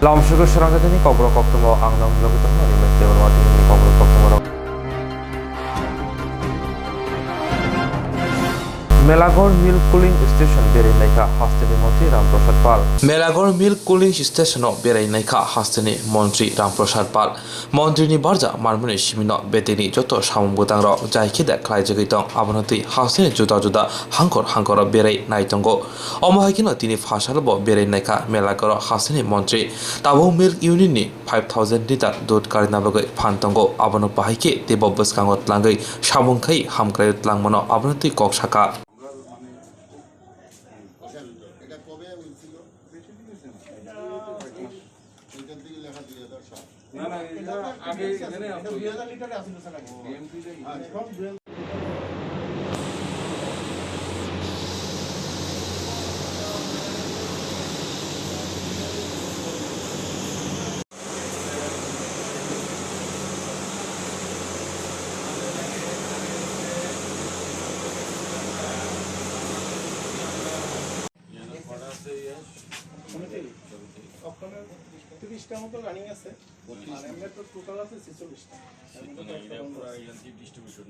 Laumsuku serangkatini kobrok koptumo angnam logitum animet dewarwatini kobrok koptumo Melaghar milk cooling station বেরাইনাইখা হাস্তেনি মন্ত্রী Ramprasad Pal Melaghar milk cooling স্টেশনও বেরাইনাইখা হাস্তেনি মন্ত্রী রামপ্রসাদ পাল মন্ত্রীনি বারজা মারমুনি সিমিন বেতেনি যত সামুবুতাং রক জাইখিদা খ্লাইজগৈ দं আবনতি হাস্তেনি जुदा जुदा हांखर बेराय नायतंगो अमहायकिनो तिनि फासालबो बेरायनायखा मेलागड़ हास्तेनि मन्त्री ताबो मिल्क इउनिटनि 5000 लिटार दूध कारिनाबगै फानतंगो आबनो बाहायके देब बसकांगो tlangै सामुंखै हामक्राय tlangमनो आबनति ककसाका মতো রানিং আছে আর এমনি তো টোটাল আছে 46টা ডিস্ট্রিবিউশন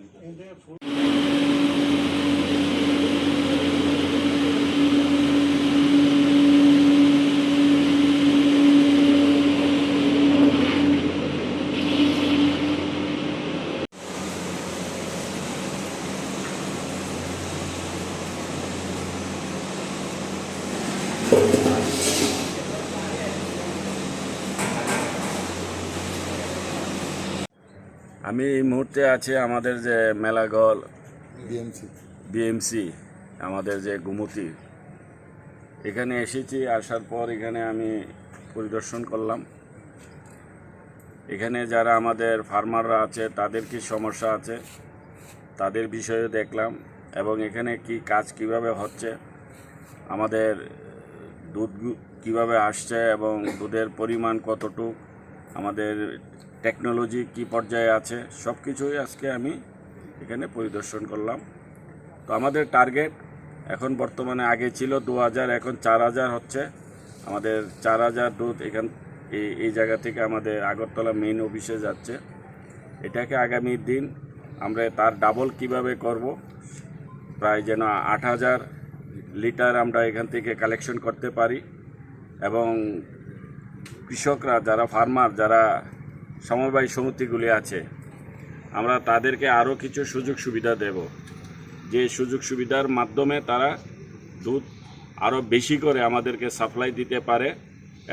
আমি এই মুহূর্তে আছি আমাদের যে মেলাগড় বিএমসি আমাদের যে গুমতি এখানে এসেছি। আসার পর এখানে আমি পরিদর্শন করলাম। এখানে যারা আমাদের ফার্মাররা আছে তাদের কি সমস্যা আছে তাদের বিষয়ে দেখলাম এবং এখানে কি কাজ কিভাবে হচ্ছে, আমাদের দুধ কিভাবে আসছে এবং দুধের পরিমাণ কতটুক, আমাদের টেকনোলজি কি পর্যায়ে আছে, সব কিছুই আজকে আমি এখানে পরিদর্শন করলাম। তো আমাদের টার্গেট এখন বর্তমানে আগে ছিল 2000, এখন 4000 হচ্ছে। আমাদের 4000 দুধ এই জায়গা থেকে আমাদের আগরতলা মেইন অফিসে যাচ্ছে। এটাকে আগামী দিন আমরা তার ডাবল কিভাবে করব, প্রায় যেন 8000 লিটার আমরা এখান থেকে কালেকশন করতে পারি এবং কৃষকরা যারা ফার্মার যারা সমবায় সমিতিগুলি আছে আমরা তাদেরকে আরও কিছু সুযোগ সুবিধা দেব, যে সুযোগ সুবিধার মাধ্যমে তারা দুধ আরও বেশি করে আমাদেরকে সাপ্লাই দিতে পারে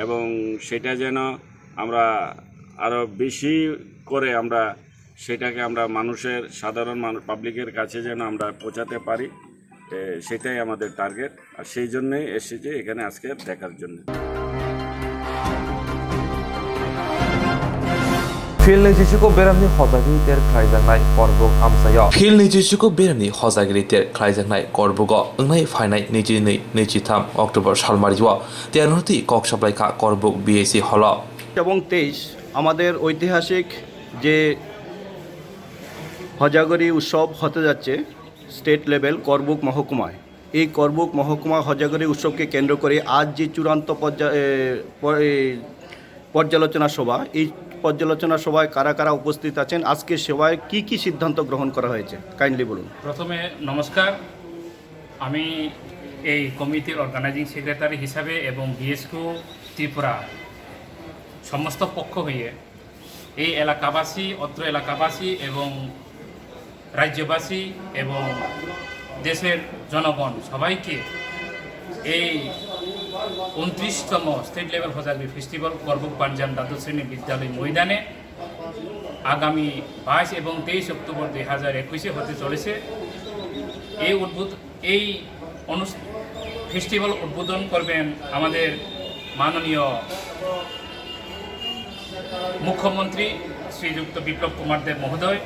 এবং সেটা যেন আমরা আরও বেশি করে আমরা সেটাকে আমরা মানুষের সাধারণ পাবলিকের কাছে যেন আমরা পৌঁছাতে পারি, সেটাই আমাদের টার্গেট। আর সেই জন্যই এসেছি এখানে আজকে দেখার জন্য। Filni jisuko beramni hozagiriter khlaijangnai korbuk amsayo Filni jisuko beramni hozagiriter khlaijangnai korbugo ongnai phainai 22-23 October সালমারিজো 13টি কক্সপ্লাইখা করবুক বিএসি হল এবং 23 আমাদের ঐতিহাসিক যে হজাগরি উৎসব হতে যাচ্ছে স্টেট লেভেল করবুক মহকুমায়। এই করবুক মহকুমা হজাগরি উৎসবকে কেন্দ্র করে আজ যে চূড়ান্ত পর্যালোচনা সভা, এই পর্যালোচনা সভায় কারা কারা উপস্থিত আছেন, আজকের সভায় কি কি সিদ্ধান্ত গ্রহণ করা হয়েছে কাইন্ডলি বলুন। প্রথমে নমস্কার, আমি এই কমিটির অর্গানাইজিং সেক্রেটারি হিসাবে এবং বিএসকো ত্রিপুরা সমস্ত পক্ষ হয়ে এই এলাকাবাসী, অত্র এলাকাবাসী এবং রাজ্যবাসী এবং দেশের জনগণ সবাইকে এই 29তম স্টেট লেভেল হজাগরি ফেস্টিভ্যাল করবুক পাঞ্জান দ্বাদশ শ্রেণী বিদ্যালয় ময়দানে আগামী 22 এবং 23 অক্টোবর 2021 হতে চলেছে। এই ফেস্টিভ্যাল উদ্বোধন করবেন আমাদের মাননীয় মুখ্যমন্ত্রী শ্রীযুক্ত বিপ্লব কুমার দেব মহোদয়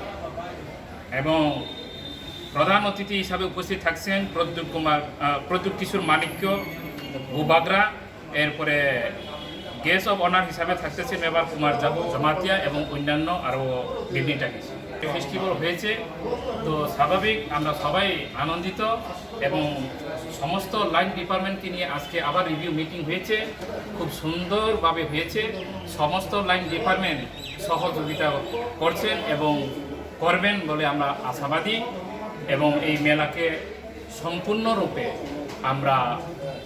এবং প্রধান অতিথি হিসাবে উপস্থিত থাকছেন প্রদ্যুৎ কিশোর মানিক্য ভূবাগরা, এরপরে গেস্ট অফ অনার হিসাবে থাকতেছে মেবার কুমার জমাতিয়া এবং অন্যান্য আরও ডিগনিটারিজ। ফেস্টিভ্যাল হয়েছে তো স্বাভাবিক আমরা সবাই আনন্দিত এবং সমস্ত লাইন ডিপার্টমেন্টকে নিয়ে আজকে আবার রিভিউ মিটিং হয়েছে, খুব সুন্দরভাবে হয়েছে। সমস্ত লাইন ডিপার্টমেন্ট সহযোগিতা করছেন এবং করবেন বলে আমরা আশাবাদী, এবং এই মেলাকে সম্পূর্ণরূপে আমরা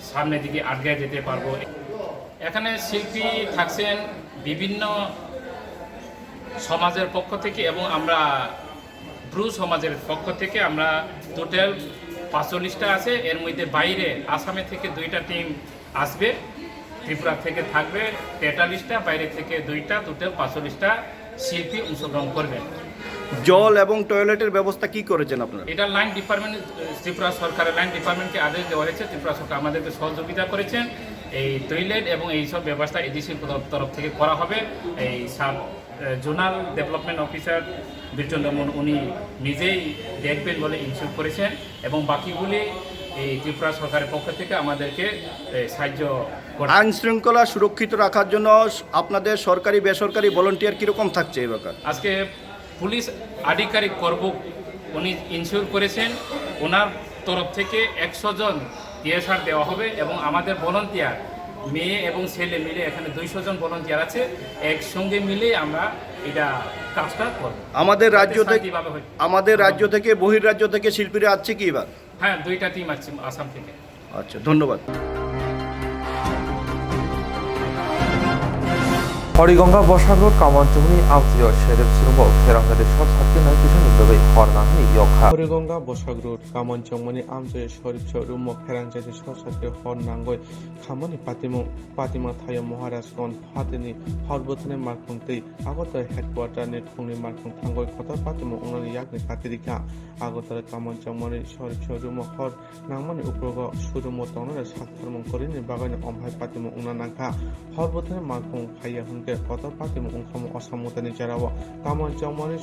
সামনের দিকে আগে যেতে পারবো। এখানে শিল্পী থাকছেন বিভিন্ন সমাজের পক্ষ থেকে, এবং আমরা ব্রু সমাজের পক্ষ থেকে আমরা টোটাল 45টা আছে। এর মধ্যে বাইরে আসামে থেকে 2টা টিম আসবে, ত্রিপুরা থেকে থাকবে 43টা, বাইরে থেকে 2টা, টোটাল 45টা শিল্পী অংশগ্রহণ করবেন। জল এবং টয়লেটের ব্যবস্থা কি করেছেন আপনারা? এটা লাইন ডিপার্টমেন্ট, ত্রিপুরা সরকারের লাইন ডিপার্টমেন্টকে আদেশ দেওয়া হয়েছে। ত্রিপুরা সরকার আমাদেরকে সহযোগিতা করেছেন। এই টয়লেট এবং এই সব ব্যবস্থা এডিসির তরফ থেকে করা হবে। এই sub zonal development officer Birchandra উনি নিজেই দেখবেন বলে ইনস্যুর করেছেন, এবং বাকিগুলি এই ত্রিপুরা সরকারের পক্ষ থেকে আমাদেরকে সাহায্য করে। আইন শৃঙ্খলা সুরক্ষিত রাখার জন্য আপনাদের সরকারি বেসরকারি ভলান্টিয়ার কীরকম থাকছে এই ব্যাপার? আজকে পুলিশ আধিকারিক করবুক উনি ইনস্যুর করেছেন, ওনার তরফ থেকে 100 জন টিএসআর দেওয়া হবে, এবং আমাদের ভলান্টিয়ার মেয়ে এবং ছেলে মিলে এখানে 200 জন ভলান্টিয়ার আছে। একসঙ্গে মিলে আমরা এটা কাজটা করব। আমাদের রাজ্য থেকে বহির্রাজ্য থেকে শিল্পীরা আসছে কি এবার? হ্যাঁ, 2টা টিম আছে আসাম থেকে। আচ্ছা, ধন্যবাদ। 허리건강 버샤로 까만쪽이 아우지어 셰렙 스르모 페랑가데 셔츠하트나 기준 인도의 허나니 역하 허리건강 버샤그로 까만쪽만이 암저의 셔립처 루모 페랑제의 셔츠하트 허난고의 카모니 파티마 타이어 모하라스건 파티니 허르버튼의 말콩떼 아고터 헤드쿼터 네트콩니 말콩 탕고의 커터 파티모 옹나니 약니 카티리카 아고터 까만쪽만이 셔립처 루모 허 낭만이 우프로가 수루모 떠나를 삭터모 거리니 바가니 엄하이 파티모 옹나난카 허르버튼의 말콩 파이어 কত পাতিম অংশম অসামতানি জারাওয়া কামন জামানি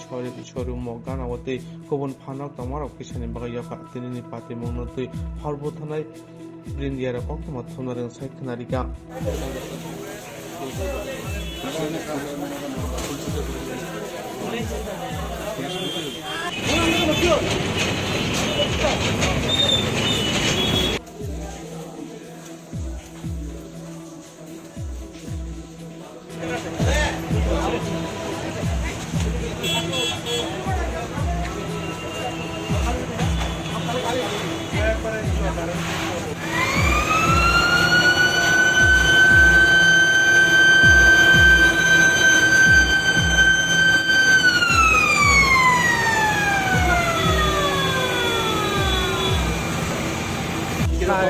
শরীর মগানাওয়াতে কোবন ফানাক তমার কিসানি বাগাইয়াকা তিনিনি পাতিম উন্নতি হরবথানাই ব্রিন্দিয়ারা কক্তমা থমনারেন সাইখনারিকা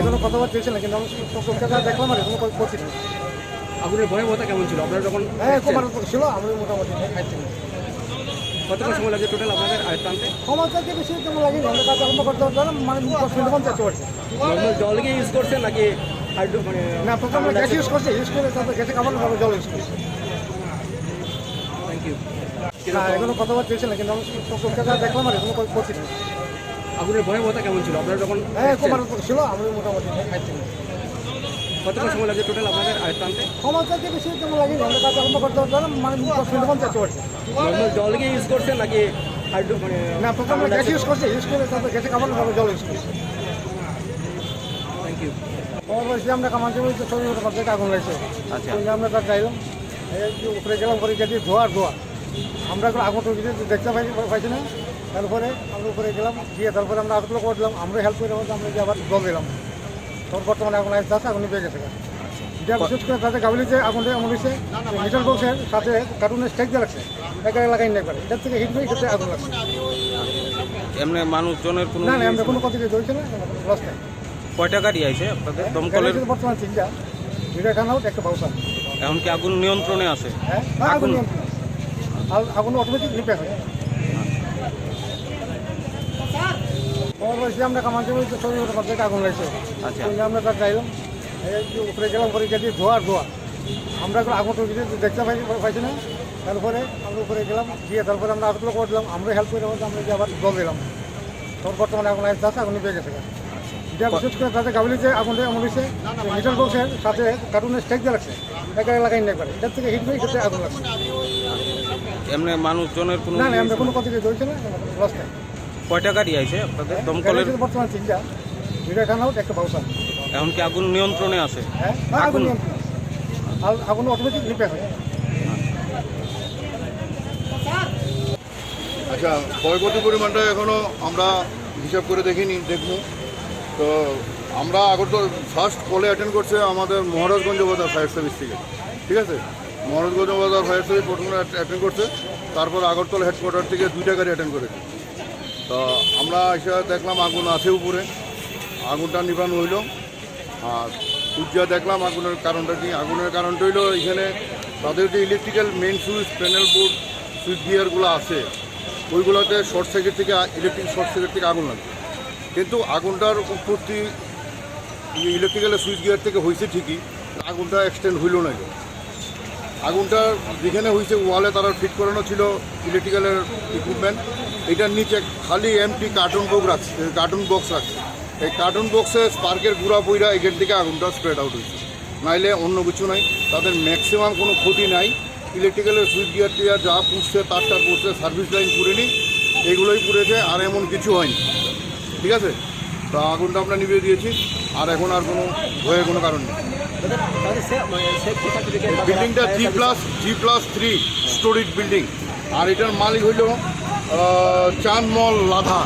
এখনো কথাবার্তা চলছে না, কিন্তু আমি কলকাতা দেখলাম আর এখনো করছি না। আগুনের ভয়াবহতা কেমন ছিল আপনারা যখন? হ্যাঁ, খুব মারাত্মক ছিল। আমি মোটামুটি খাইছি না। কতক্ষণ সময় লাগে টোটাল আপনাদের আয়ত্ত আনতে? ক্ষমতাকে বেশি কেমন লাগে, আমরা কাজ আরম্ভ করতে পারলাম মানে 10 মিনিট কম চাচ্ছে পারছি নর্মাল জল কি ইউজ করছেন নাকি হাইড্রো মানে? না, প্রথমে গ্যাস ইউজ করছে, ইউজ করে তারপর গ্যাসে খাবার ভাবে জল ইউজ করছে। Thank you. না, এখনো কথাবার্তা চলছে না, কিন্তু আমি কলকাতা দেখলাম আর এখনো করছি না। আগুনের ভয়াবহতা কেমন ছিল আপনারা যখন? হ্যাঁ, খুব মারাত্মক ছিল। আমি মোটামুটি খাইছি না। কতক্ষণ সময় লাগে টোটাল আপনাদের আয়ত্ত আনতে? ক্ষমতাকে বেশি কেমন লাগে, আমরা কাজ আরম্ভ করতে পারলাম মানে 10 মিনিট কম চাচ্ছে পারছি নর্মাল জল কি ইউজ করছেন নাকি হাইড্রো মানে? না, প্রথমে গ্যাস ইউজ করছে, ইউজ করে তারপর গ্যাসে খাবার ভাবে জল ইউজ করছে। Thank you. অবশ্যই আমরা কামাচ্ছি বলছি, ছবি মতো পাবলিক আগুন লাগছে। আচ্ছা, আমরা তার চাইলাম, উপরে গেলাম, পরে গেছি ধোয়া। আমরা এখন আগুন টুকি দেখতে পাইছি না। তারপরে আমরা উপরে গেলাম, গিয়ে তারপরে আমরা আগুনগুলো করলাম, আমরা হেল্প করে আমরা যে আবার জল দিলাম। তখন বর্তমানে আগুন আসতে আসতে আগুন পেয়ে গেছে। যা বিশেষ করে তাদের গাবলিতে আগুনটা এমন হয়েছে, মিটার বক্সের সাথে কার্টুনের স্টেক দিয়ে লাগছে, একা লাগাই না করে এটার থেকে হিট হয়ে সেটা আগুন লাগছে। এমনি মানুষজনের কোনো না, আমরা কোনো কথা দিয়ে ধরছি না, লস নেই। কয়টা গাড়ি আছে আপনাদের দমকলের? বর্তমানে 3টা, 2টা খান আউট, একটা পাউসা। এখন কি আগুন নিয়ন্ত্রণে আছে? হ্যাঁ, আগুন নিয়ন্ত্রণ, আগুন অটোমেটিক নিপে হয়। অবশ্যই আমরা কামাচ্ছি বলছি, ছবি মতো পাবলিক আগুন লাগছে। আচ্ছা, আমরা তার চাইলাম, উপরে গেলাম, পরে গেছি ধোয়া। আমরা এখন আগুন টুকি দেখতে পাইছি না। তারপরে আমরা উপরে গেলাম, গিয়ে তারপরে আমরা আগুনগুলো করলাম, আমরা হেল্প করে আমরা যে আবার জল দিলাম। তখন বর্তমানে আগুন আসতে আসতে আগুন পেয়ে গেছে। যা বিশেষ করে তাদের গাবলিতে আগুনটা এমন হয়েছে, মিটার বক্সের সাথে কার্টুনের স্টেক দিয়ে লাগছে, একা লাগাই না করে এটার থেকে হিট হয়ে সেটা আগুন লাগছে। এমনি মানুষজনের কোনো না, আমরা কোনো কথা দিয়ে ধরছি না, লস নেই। কয়টা গাড়ি আছে আপনাদের দমকলের? বর্তমানে 3টা, দুইটা টার্ন আউট একটা বাউসার। এখন কি আগুন নিয়ন্ত্রণে আছে? হ্যাঁ আগুন নিয়ন্ত্রণ, আগুন অটোমেটিক নিপে হয়। আচ্ছা, ক্ষয়ক্ষতির পরিমাণটা এখনও আমরা হিসাব করে দেখিনি, দেখবো। তো আমরা আগরতলা ফার্স্ট কলে অ্যাটেন্ড করছে আমাদের মহারাজগঞ্জ বাজার ফায়ার সার্ভিস থেকে, ঠিক আছে। মহারাজগঞ্জ বাজার ফায়ার সার্ভিস প্রথমে অ্যাটেন্ড করছে, তারপর আগরতলা হেডকোয়ার্টার থেকে 2টা গাড়ি অ্যাটেন্ড করেছে। তো আমরা এসে দেখলাম আগুন আছে উপরে, আগুনটা নিবানো হইল। আর সূর্যা দেখলাম আগুনের কারণটা কি। আগুনের কারণটা হইলো এখানে তাদের যে electrical main switch, panel board, switch গিয়ারগুলো আছে, ওইগুলোতে শর্ট সার্কিট থেকে, ইলেকট্রিক শর্ট সার্কিট থেকে আগুন লাগে। কিন্তু আগুনটার উৎপত্তি ইলেকট্রিক্যালের সুইচ গিয়ার থেকে হয়েছে ঠিকই, আগুনটা এক্সটেন্ড হইল না। আগুনটা যেখানে হয়েছে ওয়ালে তারা ফিট করানো ছিল ইলেকট্রিক্যালের ইকুইপমেন্ট, এটার নিচে খালি এমটি কার্টুন বক্স রাখছে। এই কার্টুন বক্সে স্পার্কের গুঁড়া পইরা এখান থেকে আগুনটা স্প্রেড আউট হয়েছে, নাইলে অন্য কিছু নাই। তাদের ম্যাক্সিমাম কোনো ক্ষতি নাই। ইলেকট্রিক্যালের সুইচ গিয়ার টিয়ার যা পুষছে, তারটা পুষছে, সার্ভিস লাইন পুড়েনি, এগুলোই পুড়েছে, আর এমন কিছু হয়নি, ঠিক আছে। তো আগুনটা আমরা নিভিয়ে দিয়েছি, আর এখন আর কোনো ভয়ের কোনো কারণ নেই। বিল্ডিংটা G+3 স্টোরিজ বিল্ডিং, আর এটার মালিক হইল চাঁদমল লাধা।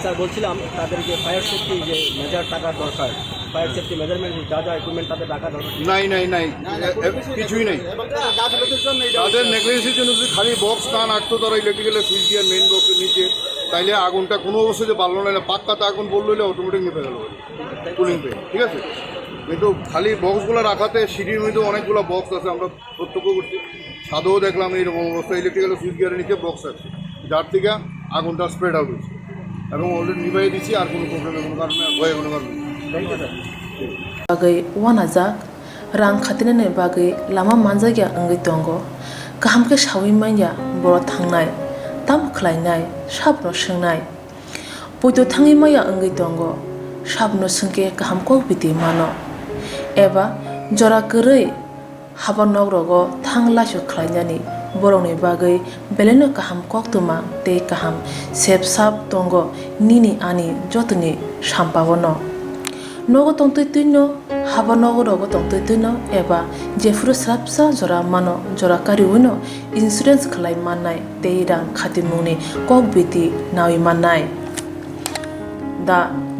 স্যার বলছিলাম তাদের যে ফায়ার সেফটি যে মেজার টাকার দরকার, ফায়ার সেফটি মেজারমেন্ট যা যা ইকুইপমেন্ট তাদের টাকা দরকার নাই কিছুই নেই। তাদের নেগলিজেন্সির জন্য যদি খালি বক্স না রাখতো তারা ইলেকট্রিক্যালের সুইচ গিয়ার মেইন বক্সের নিচে, তাইলে আগুনটা কোনো অবস্থায় যে পারলো না, পাক্কাতে আগুন বললো হলে অটোমেটিক নিভে গেল কুলিং পেয়ে, ঠিক আছে। কিন্তু খালি বক্সগুলো রাখাতে সিঁড়ির মধ্যে অনেকগুলো বক্স আছে, আমরা প্রত্যক্ষ করছি। ছাদেও দেখলাম এইরকম অবস্থা, ইলেকট্রিক্যালের সুইচ গিয়ারের নিচে বক্স আছে, যার থেকে আগুনটা স্প্রেড আউট হয়েছে। এবং অলরেডি নিভাই দিচ্ছি, আর কোনো প্রবলেমের কোনো কারণে ভয়ে কোনো কারণে। bagai wanajak rang khatinane bagai lama manjagya angai tongo kaham ke shawi manya boro thangnai tam khlainai sabno swngnai poito thangi maya angai tongo sabno sungke kaham ko biti mano eba jora korei habanog rogo thangla su khlainani borongni bagai beleno kaham koktuma te kaham sep sap tongo nini ani jotoni sampabono nogo tongtoi tuino haba nogo rogo tongtoi tuino eba jefuru srapsa jora mano jora kari uno insurance khlai manai teirang khatimuni kokbiti nawi manai. The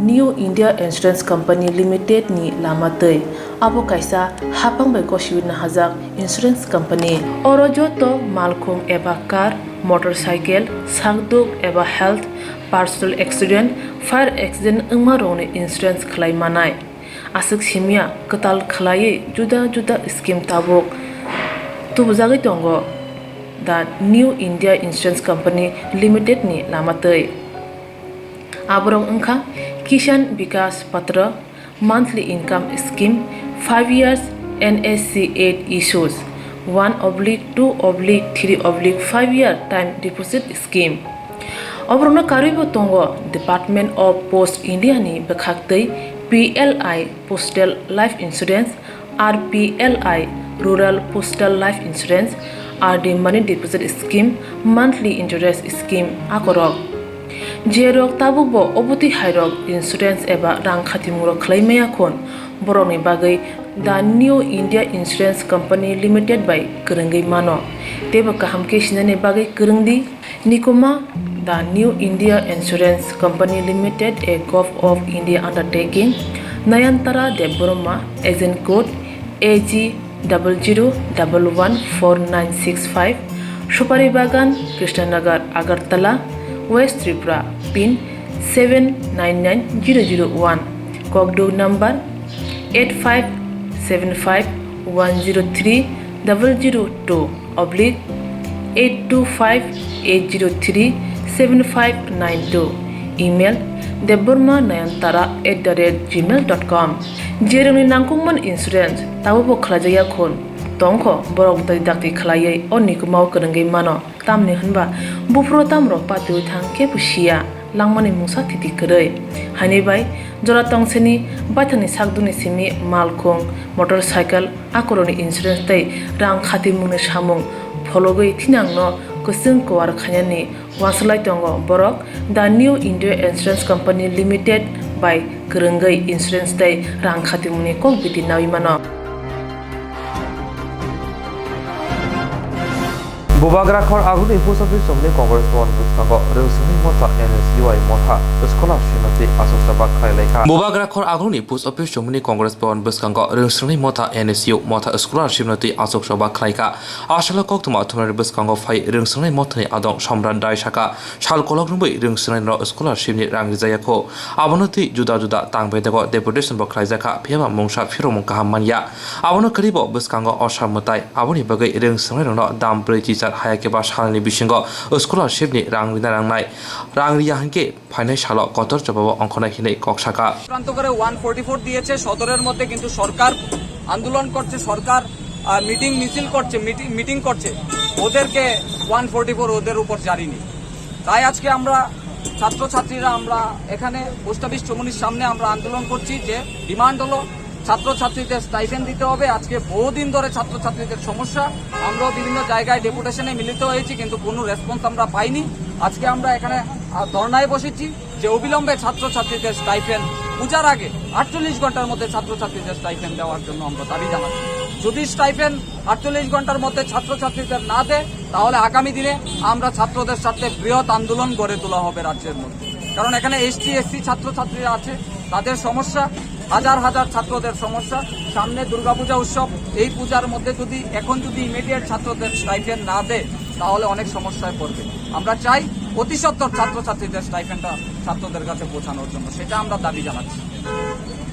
New India Insurance Company Limited ni lamatei abo kaisa hapang bai kosibina hajak insurance company oro joto malkhung eba car, motorcycle, sakduk eba health, personal accident, fire accident ungma rongni insurance khlai manai asuk simia katal khlai juda juda scheme tabok tubujagi tongo the New India Insurance Company Limited ni lamatei aborong ungkha Kisan Vikas Patra monthly income scheme 5 years NSC 8 issues 1/2/3/5 year time deposit scheme obrona karibo tongo Department of Post India ni bekhaktei PLI Postal Life Insurance, RPLI Rural Postal Life Insurance, RD Money Deposit Scheme, Monthly Interest Scheme akorok jerok tabubo oboti hairok insurance eba rang khatimuro khlaimaya khon boroni bagai the New India Insurance Company Limited by Kurungi mano teba kaham ke sinane bagai kurungdi nikoma the New India Insurance Company Limited a Gulf of India undertaking Nayantara Deboroma agent code AG 00114965 Shupari Bagan Krishnanagar Agartala West Tripura pin 799001 Kogdo number 85751002/8258037592 email debormanayantara@gmail.com jeroni nangkungman insurance tabubo khlajaya khon tongkho borok dai dakti khlaiye onikumau korungai mano tamni hunba bufro tamro patu thangke pusia langmani mungsa thiti korei hani bai jora tongseni baithani sakduni simi malkhung motorcycle akoroni insurance tai rang khati mungni samung phologoi thinangno kusung kwar khanyani waslai tongo borok the New India Insurance Company Limited bai kerengai insurance dai rang khatimuni kok biti nawi mano Bubagrakor aguni post office somni Congress Bhawan Buskango Reusuni Mota NSUI Mota Scholarship nati Asok Sabha Khaileka Bubagrakor aguni post office somni Congress Bhawan Buskango Reusuni Mota NSU Mota Scholarship nati Asok Sabha Khaileka Ashala Koktuma Thumari Buskango Phai Reusuni Mota ni Adong Samran Dai Shaka Shal Kologrumbai Reusuni ro Scholarship ni Rang Rijayako Abonoti Juda Juda Tangbedego Deputation bo Khaijaka Phema Mungsha Phiromung Kahammania Abono Karibo Buskango Oshamutai Aboni Bagai Reusuni ro Dam Briti Hayake Salni Bishingo, scholarship ni Rangina Rangnai, Rangria Hanke, Financial Kotor Jabo Onkona Hine Kokshaka. প্রান্ত করে 144 দিয়েছে সদরের মধ্যে কিন্তু সরকার আন্দোলন করছে সরকার meeting মিছিল করছে মিটিং করছে ওদেরকে 144 ওদের উপর জারি নেই তাই আজকে আমরা ছাত্রছাত্রীরা আমরা এখানে পোস্ট অফিস চমুনির সামনে আমরা আন্দোলন করছি যে ডিমান্ড হলো ছাত্রছাত্রীদের স্টাইপেন্ড দিতে হবে আজকে বহুদিন ধরে ছাত্রছাত্রীদের সমস্যা আমরাও বিভিন্ন জায়গায় ডেপুটেশনে মিলিত হয়েছি কিন্তু কোনো রেসপন্স আমরা পাইনি আজকে আমরা এখানে ধর্নায় বসেছি যে অবিলম্বে ছাত্রছাত্রীদের স্টাইপেন্ড পূজার আগে 48 ঘন্টার মধ্যে ছাত্রছাত্রীদের স্টাইপেন্ড দেওয়ার জন্য আমরা দাবি জানাচ্ছি যদি স্টাইপেন্ড 48 ঘন্টার মধ্যে ছাত্রছাত্রীদের না দেয় তাহলে আগামী দিনে আমরা ছাত্রদের সাথে বৃহৎ আন্দোলন গড়ে তোলা হবে রাজ্যের মধ্যে কারণ এখানে এসটি এসসি ছাত্রছাত্রীরা আছে তাদের সমস্যা হাজার হাজার ছাত্রদের সমস্যা সামনে দুর্গাপূজা উৎসব এই পূজার মধ্যে যদি ইমিডিয়েট ছাত্রদের স্টাইপেন্ড না দেয় তাহলে অনেক সমস্যায় পড়বে আমরা চাই অতি সত্বর ছাত্রছাত্রীদের স্টাইপেন্ডটা ছাত্রদের কাছে পৌঁছানোর জন্য সেটা আমরা দাবি জানাচ্ছি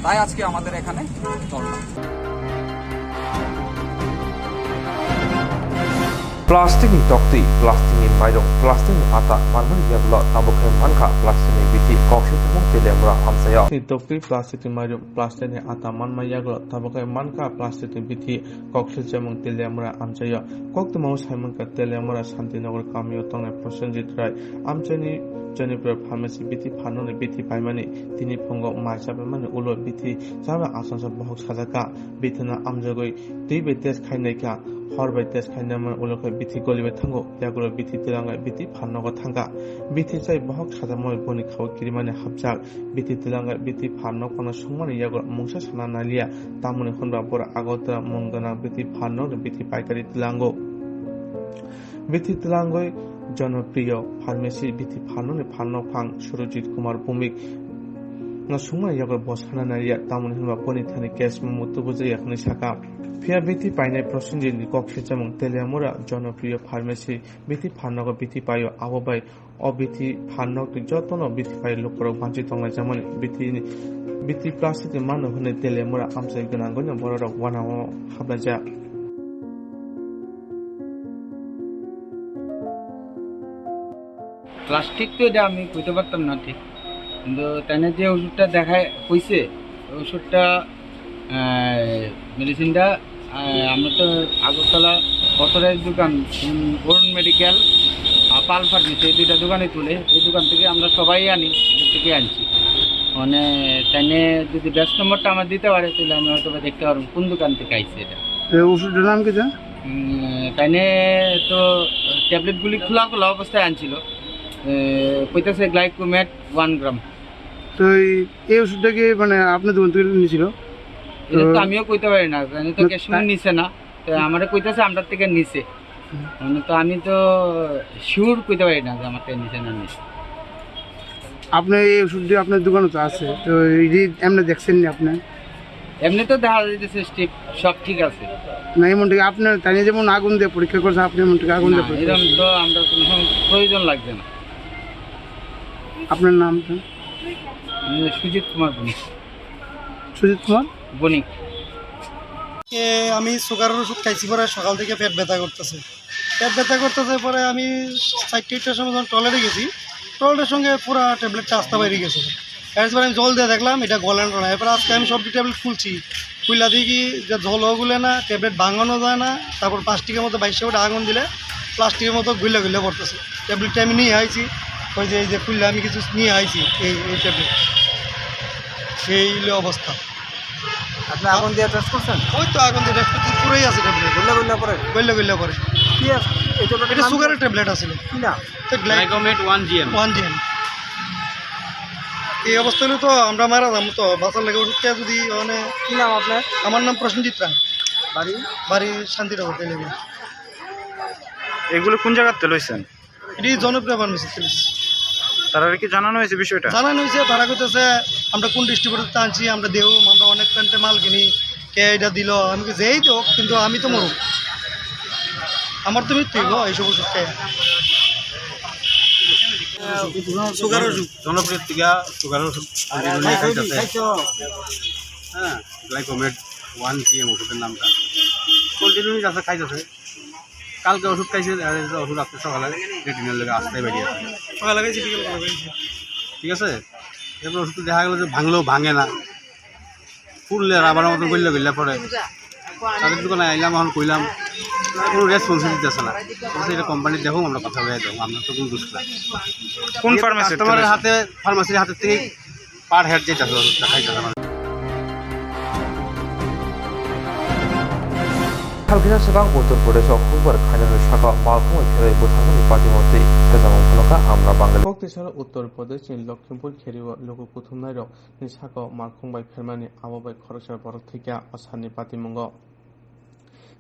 তাই আজকে আমাদের এখানে ধর্ণা Plastic ni tokti, plastic ni maidong, plastic ni ata, marmani yaglo tabukai manka, plastic ni biti, kokshin tumong telemura amsayo. Ni tokti plastic ni maidong, plastic ni ata, marmani yaglo tabukai manka, plastic ni biti, kokshin tumong telemura amsayo. Koktu mau saimang ka telemura Santinagar kamyo tongne Prosenjit Rai, amchani Jennifer Pharmacy biti phanone biti paimani tini phongo maisabe mane ulo biti jaba asansa bahok sajaka bitna amjagoi tibe test khainaika horbai test khainama ulokai biti golibe thango yagulo biti tilangai biti phannogo thanga biti chai bahok sajamoy boni khaw kirimane habjak biti tilangai biti phanno kono sungmani yagulo mungsa sana nalia tamune khonba bora agotara mongana biti phanno biti paikari tilango biti tilangoi জনপ্রিয় pharmacy Bithi ফাননে ফান্ন ফাং সুরজিৎ কুমার ভৌমিক না সময় Yegor বসানা নারিয়া তামন হিমা পনিথানি case মুতু বুঝে এখন শাখা ফিয়া বিথি পাইনাই প্রসেনজিৎ কক্ষে যেমন তেলিয়ামুরা জনপ্রিয় pharmacy Bithi ফান্নগ Bithi পাইও আববাই অবিথি ফান্নক যতন বিথি পাই লোকর বাঁচি তংলা যেমন বিথি প্লাস্টিক মানব হনে তেলিয়ামুরা আমসাই গোনাঙ্গন বড় ওয়ানাও হাবনা যা প্লাস্টিক তো এটা আমি কইতে পারতাম না ঠিক কিন্তু তাই যে ওষুধটা দেখায় কইছে ওষুধটা মেডিসিনটা আমরা তো আগরতলা অথরাইজ দোকান অরুণ মেডিকেল পাল ফার্মেসি এই দুইটা দোকানে তুলে এই দোকান থেকে আমরা সবাই আনি এখান থেকে আনছি মানে তাই যদি ব্যাস নম্বরটা আমার দিতে পারে তাহলে আমি হয়তো দেখতে পারবো কোন দোকান থেকে আইছে এটা ওষুধের নাম কি যা তাই তো ট্যাবলেটগুলি খোলা খোলা অবস্থায় আনছিল কইতেছে গ্লাইকোমেট 1 গ্রাম তো এই ওষুধটা কি মানে আপনার দোকান থেকে নিয়েছিল এটা তো আমিও কইতে পারি না জানি তো ক্যাশমেট নিছে না তো আমারে কইতেছে আমরা থেকে নিছে মানে তো আমি তো শিওর কইতে পারি না যে আমার থেকে নিছে না নিছে আপনি এই ওষুধটি আপনার দোকানে তো আছে তো এই যে এমনি দেখছেন না আপনি এমনি তো দেখা যাইতেছে স্টেপ সব ঠিক আছে না এমন থেকে আপনার তাই যেমন আগুন দিয়ে পরীক্ষা করছেন আপনি এমন থেকে আগুন দিয়ে এরকম তো আমরা কোনো প্রয়োজন লাগবে না আপনার নামটা সুজিত কুমার বণিক সুজিত কুমার বণিক আমি সুগারের ওষুধ খাইছি পরে সকাল থেকে পেট ব্যথা করতেছে পরে আমি 4টার সময় যখন টয়লেটে গেছি টয়লেটের সঙ্গে পুরো ট্যাবলেটটা আস্তে বাইরে গেছে এরপরে আমি জল দিয়ে দেখলাম এটা গলেন না এরপর আজকে আমি সবটি ট্যাবলেট খুললা দেখি যে জলও গুলে না ট্যাবলেট ভাঙানো যায় না তারপর প্লাস্টিকের মতো 2200 টাকা আগুন দিলে প্লাস্টিকের মতো গুলে পড়তেছে ট্যাবলেটটা আমি নিয়ে আইছি ওই যে এই যে খুললে আমি কিছু নিয়ে আইছি এই ট্যাবলেট সেই অবস্থা আপনি আগুন দিয়ে টেস্ট করছেন ওই তো আগুন দিয়ে টেস্ট করতে পুরোই আছে ট্যাবলেট গল্লা পরে কি আছে এটা সুগারের ট্যাবলেট আছে কি না গ্লাইকোমেট 1 GM এই অবস্থা হলে তো আমরা মারা যাবো, তো বাঁচার লাগে ওষুধ খেয়ে যদি মানে। কি নাম আপনার? আমার নাম প্রসেনজিৎ রায়, বাড়ি? বাড়ি শান্তিনগর তেলেগু। এগুলো কোন জায়গাতে লইছেন? এটি জনপ্রিয় ফার্মেসি পুলিশ। তারা কি জানানো হয়েছে বিষয়টা? জানানো হয়েছে, তারা করতেছে আমরা কোন ডিস্ট্রিবিউটার আনছি, আমরা দেও, আমরা অনেক প্যান্টে মাল কিনি, কে এটা দিল, আমি যেই তো, কিন্তু আমি তো মরুক, আমার তো মৃত্যু গো এইসব ওষুধ খেয়ে। সুগার ওষুধ, জনপ্রিয় টিকা সুগারের ওষুধ হ্যাঁ, গ্লাইকোমেট 1 GM ওষুধের নামটা কন্টিনিউ যাচ্ছে, খাইতেছে। কালকে ওষুধ খাইছে, ওষুধ আসতে সকালে রেটিনের লেগে আসতে বেরিয়ে আছে, সকালে লাগাইছি, বিকেল লাগাইছি, ঠিক আছে। এরপর ওষুধ দেখা গেলো যে ভাঙলেও ভাঙে না, ফুললে আবার মতো গল্লে গল্লে পরে। তাদের দোকানে আইলাম, এখন কইলাম, কোনো রেসপন্সিবিলিটি দিতেছে না। এটা কোম্পানি দেখো, আমরা কথা বলে দেখো, আমরা তো কোনো দোষ না। কোন ফার্মাসি? তোমার হাতে, ফার্মাসির হাতের থেকে পার হেড যেটা ওষুধটা খাইতেছে। Halkina Sebang Uttar Pradesh Oktober Khajaner Shaka Malkhung Khere Buthamani Party Moti Kazamong Phunoka Amra Bangali শক্তিশালী উত্তর প্রদেশ লক্ষ্মীপুর খেরিও লোক প্রথম নাইর সাকা মারখংবাই ফেরমানি আবাবাই খরচার বরফ থেকে আসানি পাতিমঙ্গ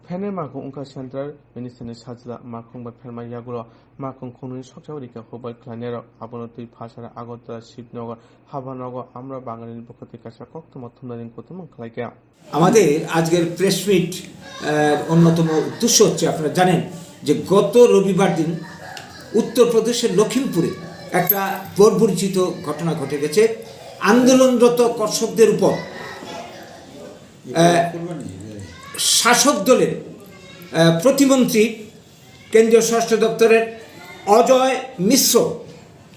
ফেনের মারখং উঙ্কা সেন্টার মিনিস্টারনি সাজলা মারখংবাই ফেরমাই ইয়াগুলো মারখং খুনুনি সবচাবরিকা হবাই ক্লাইনের আবনতই ভাষার আগরতলা শিবনগর হাবানগর আমরা বাঙালির পক্ষ থেকে কাছে কক্তম থুমনারিং প্রথম খাইকা। আমাদের আজকের প্রেস মিট অন্যতম উদ্দেশ্য হচ্ছে, আপনারা জানেন যে গত রবিবার দিন উত্তরপ্রদেশের লখিমপুরে একটা বর্বরিচিত ঘটনা ঘটে গেছে। আন্দোলনরত কর্ষকদের উপর শাসক দলের প্রতিমন্ত্রী কেন্দ্রীয় স্বরাষ্ট্র দপ্তরের অজয় মিশ্র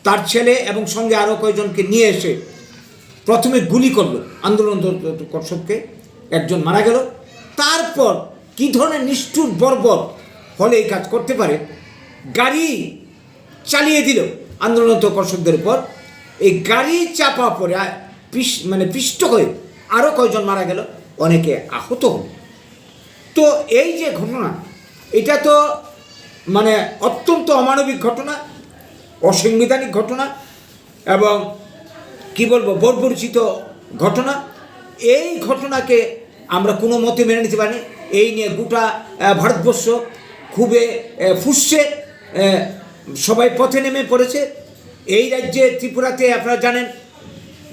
তার ছেলে এবং সঙ্গে আরও কয়েকজনকে নিয়ে এসে প্রথমে গুলি করলো আন্দোলনরত কর্ষককে, একজন মারা গেল। তারপর কী ধরনের নিষ্ঠুর বর্বর হলে এই কাজ করতে পারে, গাড়ি চালিয়ে দিল আন্দোলনরত কর্ষকদের উপর। এই গাড়ি চাপা পড়ে পিষ্ট হয়ে আরও কয়েকজন মারা গেল, অনেকে আহত হল। তো এই যে ঘটনা, এটা তো অত্যন্ত অমানবিক ঘটনা, অসাংবিধানিক ঘটনা এবং কি বলবো বর্বরচিত ঘটনা। এই ঘটনাকে আমরা কোনো মতে মেনে নিতে পারি। এই নিয়ে গোটা ভারতবর্ষ খুবই ফুঁসছে, সবাই পথে নেমে পড়েছে। এই রাজ্যে ত্রিপুরাতে আপনারা জানেন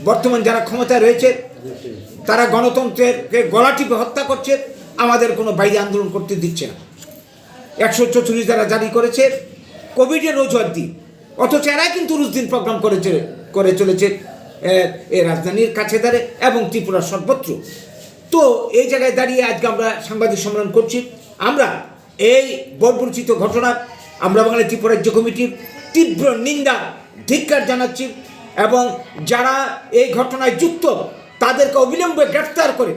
বর্তমান যারা ক্ষমতায় রয়েছে তারা গণতন্ত্রকে গলা টিপে হত্যা করছে, আমাদের কোনো বাইরে আন্দোলন করতে দিচ্ছে না। 144 ধারা জারি করেছে কোভিডের অজুহাত দিয়ে, অথচ এরা কিন্তু রোজ দিন প্রোগ্রাম করে চলেছে এই রাজধানীর কাছে দাঁড়ে এবং ত্রিপুরার সর্বত্র। তো এই জায়গায় দাঁড়িয়ে আজকে আমরা সাংবাদিক সম্মেলন করছি। আমরা এই বর্বরচিত ঘটনা আমরা বাঙালি ত্রিপুরা রাজ্য কমিটির তীব্র নিন্দা ধিক্কার জানাচ্ছি এবং যারা এই ঘটনায় যুক্ত তাদেরকে অবিলম্বে গ্রেফতার করে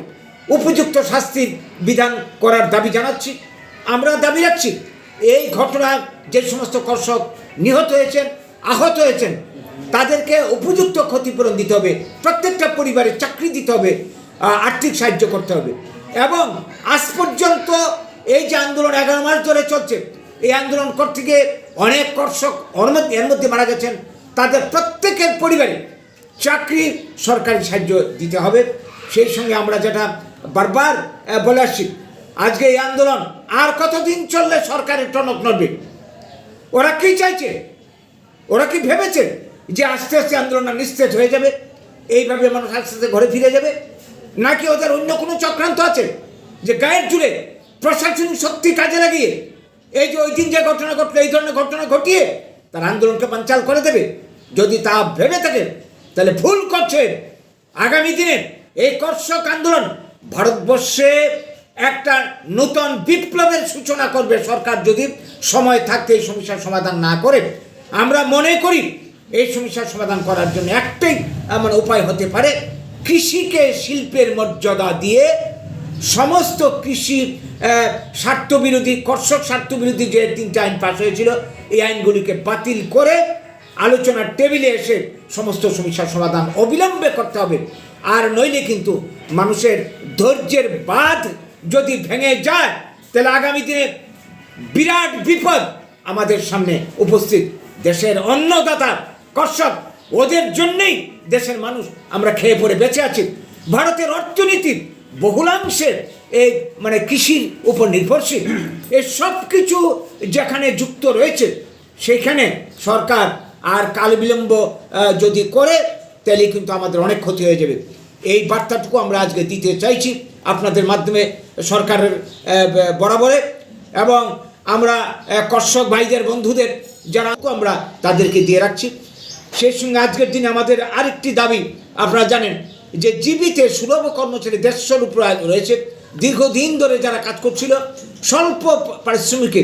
উপযুক্ত শাস্তির বিধান করার দাবি জানাচ্ছি। আমরা দাবি রাখছি এই ঘটনায় যে সমস্ত কর্ষক নিহত হয়েছেন, আহত হয়েছেন, তাদেরকে উপযুক্ত ক্ষতিপূরণ দিতে হবে, প্রত্যেকটা পরিবারে চাকরি দিতে হবে, আর্থিক সাহায্য করতে হবে। এবং আজ পর্যন্ত এই যে আন্দোলন 11 মাস ধরে চলছে, এই আন্দোলন করতে গিয়ে অনেক কর্ষক এর মধ্যে মারা গেছেন, তাদের প্রত্যেকের পরিবারে চাকরি সরকারি সাহায্য দিতে হবে। সেই সঙ্গে আমরা যেটা বারবার বলে আসছি, আজকে এই আন্দোলন আর কতদিন চললে সরকারের টনক নড়বে? ওরা কি চাইছে? ওরা কি ভেবেছে যে আস্তে আস্তে আন্দোলন নিস্তেজ হয়ে যাবে, এইভাবে মানুষ আস্তে আস্তে ঘরে ফিরে যাবে? নাকি ওদের অন্য কোনো চক্রান্ত আছে যে গায়ের জুড়ে প্রশাসনিক শক্তি কাজে লাগিয়ে এই যে ওই দিন যে ঘটনা ঘটলো এই ধরনের ঘটনা ঘটিয়ে তার আন্দোলনকে বানচাল করে দেবে? যদি তা ভেবে থাকে তাহলে ভুল করছে। আগামী দিনে এই কর্ষক আন্দোলন ভারতবর্ষে একটা নতুন বিপ্লবের সূচনা করবে সরকার যদি সময় থাকতে এই সমস্যার সমাধান না করে। আমরা মনে করি এই সমস্যার সমাধান করার জন্য একটাই উপায় হতে পারে, কৃষিকে শিল্পের মর্যাদা দিয়ে সমস্ত কৃষি স্বার্থবিরোধী, কর্ষক স্বার্থবিরোধী যে 3টা আইন পাস হয়েছিল এই আইনগুলিকে বাতিল করে আলোচনার টেবিলে এসে সমস্ত সমস্যার সমাধান অবিলম্বে করতে হবে। আর নইলে কিন্তু মানুষের ধৈর্যের বাঁধ যদি ভেঙে যায় তাহলে আগামী দিনে বিরাট বিপদ আমাদের সামনে উপস্থিত। দেশের অন্নদাতা কর্ষক ওদের জন্যই দেশের মানুষ আমরা খেয়ে পড়ে বেঁচে আছি। ভারতের অর্থনীতির বহুলাংশের এই মানে কৃষির উপর নির্ভরশীল। এই সব কিছু যেখানে যুক্ত রয়েছে সেখানে সরকার আর কাল বিলম্ব যদি করে তাহলে কিন্তু আমাদের অনেক ক্ষতি হয়ে যাবে। এই বার্তাটুকু আমরা আজকে দিতে চাইছি আপনাদের মাধ্যমে সরকারের বরাবরে, এবং আমরা কর্ষক ভাইদের বন্ধুদের যারা আমরা তাদেরকে দিয়ে রাখছি। সেই সঙ্গে আজকের দিনে আমাদের আরেকটি দাবি, আপনারা জানেন যে জীবিতে সুলভ কর্মচারী 150 উপরে রয়েছে। দীর্ঘদিন ধরে যারা কাজ করছিল স্বল্প পারিশ্রমিকে,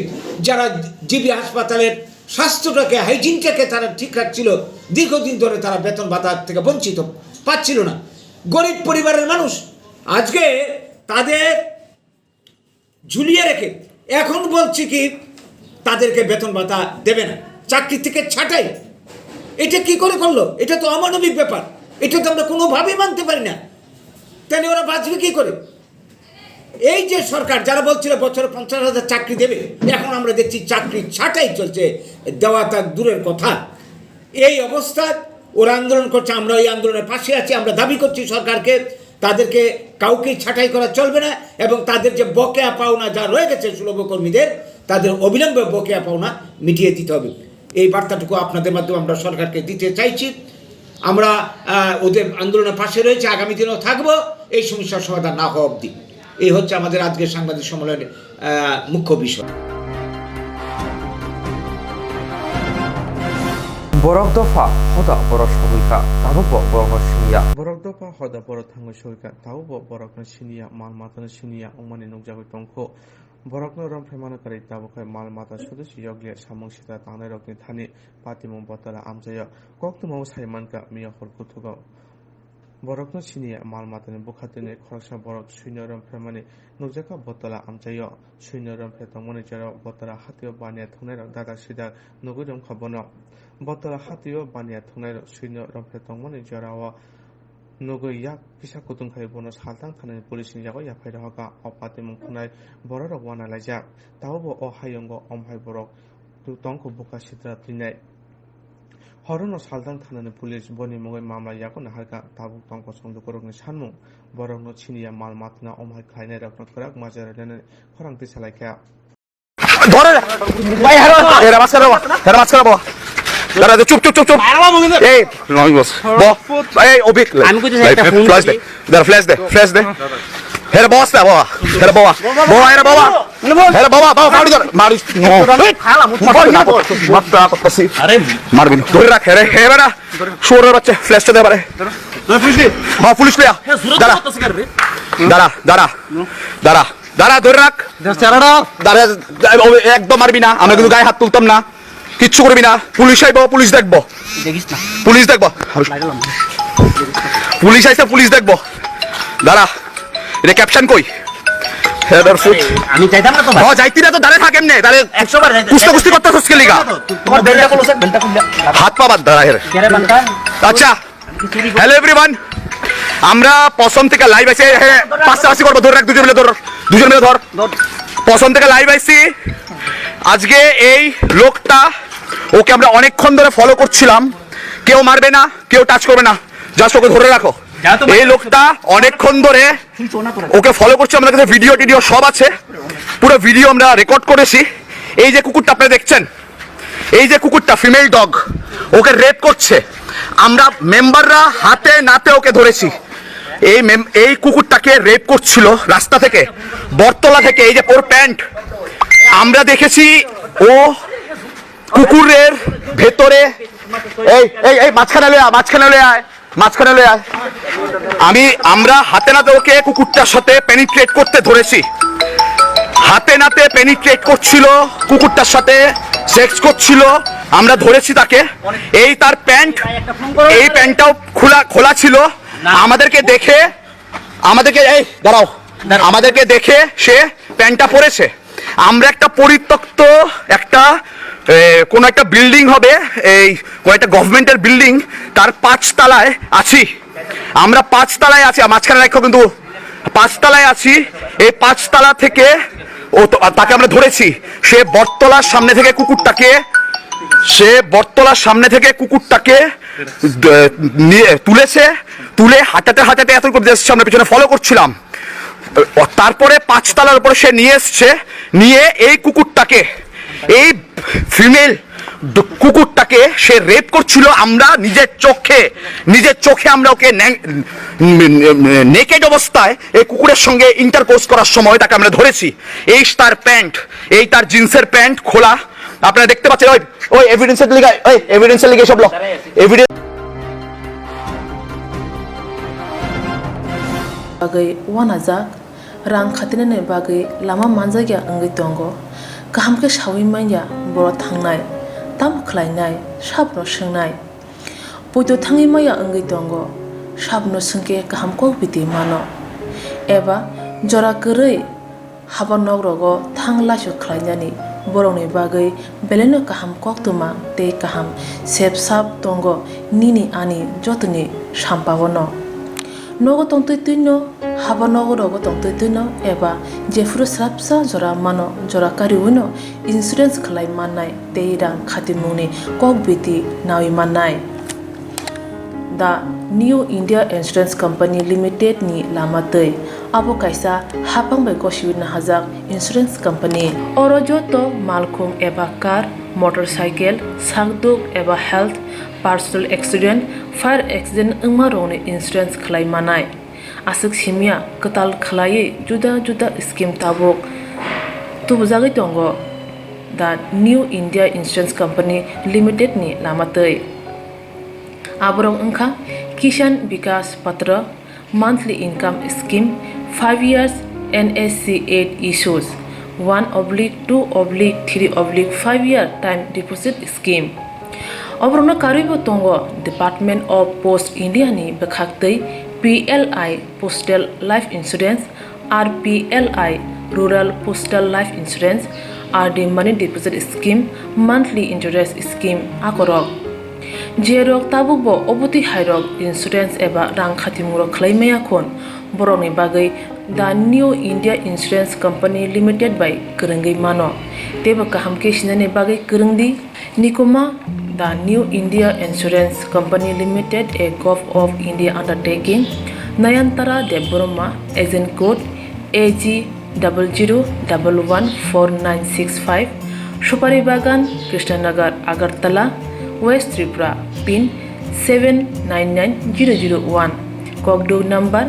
যারা জিবি হাসপাতালের স্বাস্থ্যটাকে হাইজিনটাকে তারা ঠিক রাখছিল, দীর্ঘদিন ধরে তারা বেতন ভাতা থেকে বঞ্চিত পাচ্ছিল না। গরিব পরিবারের মানুষ আজকে তাদের ঝুলিয়ে রেখে এখন বলছি কি তাদেরকে বেতন ভাতা দেবে না, চাকরি থেকে ছাঁটাই। এটা কি করে করলো? এটা তো অমানবিক ব্যাপার, এটা তো আমরা কোনোভাবেই মানতে পারি না। তাহলে ওরা বাঁচবে কি করে? এই যে সরকার যারা বলছিল বছরে 50,000 চাকরি দেবে, এখন আমরা দেখছি চাকরি ছাঁটাই চলছে, দেওয়া তার দূরের কথা। এই অবস্থায় ওরা আন্দোলন করছে, আমরা ওই আন্দোলনের পাশে আছি। আমরা দাবি করছি সরকারকে তাদেরকে কাউকেই ছাঁটাই করা চলবে না, এবং তাদের যে বকেয়া পাওনা যা রয়ে গেছে সুলভ কর্মীদের, তাদের অবিলম্বে বকেয়া পাওনা মিটিয়ে দিতে হবে। এই বার্তাটুকু আপনাদের মাধ্যমে আমরা সরকারকে দিতে চাইছি। আমরা ওদের আন্দোলনের পাশে রয়েছে, আগামী দিনেও থাকবো এই সমস্যার সমাধান না হওয়া অবধি। এই হচ্ছে আমাদের আজকের সাংবাদিক সম্মেলনের মুখ্য বিষয়। borok dofa hoda borok sogulka tabubo borok no siniya borok dofa hoda borok thango sogulka tabubo borok no siniya mal mata no siniya omani nukjagoi tongkho borok no rom phemano kari tabukai mal mata sudu siyogle samung sita tangnai rokni thani patimung botala amjaya koktumo saimanka miya horkuthugo borok no siniya mal mata ni bukhatini khoroksa borok suinorom phemani nukjaka botala amjaya suinorom phetongmani jara botala hatio baniya thunai rok dada sida nugurom khabono botala hatio baniya thunai rok suinorom phetongmani jara wa nugo yak pisa kutung khai bono saltang thanani police ni jago yaphai roka opatimung khunai borok rok wana laijak taobo o hayongo omhai borok tongko buka sitra trinai হরনো সালদাং থানানি police বনি মগৈ মামলা ইয়াকো নাহারকা তাবুক তংক সংদুকরকনি সানমুং বরংনো ছিনিয়া মাল মাতনা অমহাই খাইনাই রকন খরাক মাজার নেনে খরাংতি সালাইখা ধরে ভাই হারো এরা মাছ করব এরা মাছ করব দাঁড়া চুপ চুপ চুপ চুপ এই নয় বস এই অবিক আমি কইতে একটা ফোন ফ্ল্যাশ দে দাঁড়া ফ্ল্যাশ দে হেরে বস না বাবা হেরে বাবা বাবা হেরে বাবা হেরে বাবা বাবা মারি ধর মারি খালা মারতা করতেছি আরে মারবি না ধরে রাখ হেরে হেরে না শুয়োরের বাচ্চা ফ্ল্যাশটা দে পারে ধর পুলিশ দে হ্যাঁ পুলিশ লিয়া দাঁড়া দাঁড়া দাঁড়া দাঁড়া দাঁড়া ধরে রাখ চেহারাটা দাঁড়া একদম মারবি না, আমরা কিন্তু গায়ে হাত তুলতাম না, কিচ্ছু করবি না। পুলিশ আইব, পুলিশ দেখবো, দেখিস না পুলিশ দেখবো, পুলিশ আইছে পুলিশ দেখবো। দাঁড়া এটা ক্যাপশন কই আমি চাইতাম না তো ভাই যাইতি না তো দাঁড়ে থাকেন না তাহলে 100 বার কুস্তি কুস্তি করতেছস কে লিগা তোমার বেলটা বলছ বেলটা খুললা হাত পা বাদ দাঁড়া হেরে কেরে বানটা। আচ্ছা হ্যালো এভরিওয়ান, আমরা পছন্দ থেকে লাইভ আইছি, পাশাপাশি করব, ধরে রাখ দুজন মিলে ধর পছন্দ থেকে লাইভ আইছি। আজকে এই লোকটা ওকে আমরা অনেকক্ষণ ধরে ফলো করছিলাম, কেউ মারবে না কেউ টাচ করবে না, জাস্ট ওকে ধরে রাখো। এই লোকটা অনেকক্ষণ ধরে ওকে ফলো করছে, আমাদের কাছে ভিডিও টিডিও সব আছে, পুরো ভিডিও আমরা রেকর্ড করেছি। এই যে কুকুরটা আপনারা দেখছেন, এই যে কুকুরটা ফিমেল ডগ, ওকে রেপ করছে, আমরা মেম্বাররা হাতে নাতে ওকে ধরেছি। এই কুকুরটাকে রেপ করছিল রাস্তা থেকে, বটতলা থেকে, এই যে ওর প্যান্ট আমরা দেখেছি, ও কুকুরের ভেতরে এই এই এই মাঝখানে লয়ে আয় আমরা হাতে নাতে ওকে কুকুরটার সাথে পেনিট্রেট করতে ধরেছি, হাতে নাতে পেনিট্রেট করছিল, কুকুরটার সাথে সেক্স করছিল, আমরা ধরেছি তাকে। এই তার প্যান্ট, এই প্যান্টটাও খোলা ছিল, আমাদেরকে দেখে এই দাঁড়াও, আমাদেরকে দেখে সে প্যান্টটা পরেছে। আমরা একটা পরিত্যক্ত একটা কোন একটা বিল্ডিং হবে, এই কোন একটা গভর্নমেন্টের বিল্ডিং, তার 5 তলায় আছি আমরা, 5 তলায় আছি, মাঝখানে রাখো কিন্তু 5 তলায় আছি। এই 5 তলা থেকে তাকে আমরা ধরেছি, সে বটতলার সামনে থেকে কুকুরটাকে তুলে হাঁটাতে এত করে দেশের সামনে পিছনে ফলো করছিলাম। তারপরে 5 তলার উপরে সে নিয়ে এসছে, নিয়ে এই কুকুরটাকে, এই ফিমেল কুকুরটাকে সে রেপ করছিল। আমরা নিজের চোখে আমরা ওকে নেকেড অবস্থায় এই কুকুরের সঙ্গে ইন্টারকোর্স করার সময় তাকে আমরা ধরেছি। এই তার প্যান্ট, এই তার জিন্সের প্যান্ট খোলা, আপনারা দেখতে পাচ্ছেন। ওই এভিডেন্সের লিগে সব evidence bagay wanajak rang khatinane bagay lama manjagya angai tongo kaham ke shawi manya boro thangnai tam khlainai sabno sengnai poito thangi maya angai tongo sabno sengke kaham ko biti mano eba jora korei haba nogrogo thangla su khlainani boroni bagay beleno kaham koktuma te kaham sep sap tongo nini ani jotni sampawono nogo tongtoi tuino haba nogo rogo tongtoi tuino eba jefuru srapsa jora mano jora kariwino insurance khlai mannai teirang khatimuni kok biti nawi mannai the New India Insurance Company Limited ni lamatei abo kaisa hapang bai koshiwina hajak insurance company oro joto malkhung eba car motorcycle sagduk eba health personal accident fire accident ungma rone insurance khlai manai asuk simia katal khlai juda scheme tabok tubjagi tongo the New India Insurance Company Limited ni lamatei aborong ungkha Kishan Vikas Patra monthly income scheme 5 years NSC 8 issues 1/2/3/5 year time deposit scheme obrona karibo tongo Department of Post India ni bekhaktei PLI Postal Life Insurance RPLI Rural Postal Life Insurance RD Money Deposit Scheme monthly interest scheme akorok jerok tabukbo obuti hairok insurance eba rang khatimuro khlaimaya khon boroni bagai the New India Insurance Company Limited by Kerengai mano teba kaham ke sinane bagai kerengdi nikoma the New India Insurance Company Limited a Gov of India undertaking Nayantara Deborma agent code AG 00114965 Shupari Bagan Krishnanagar Agartala West Tripura pin 799001 Kogdo number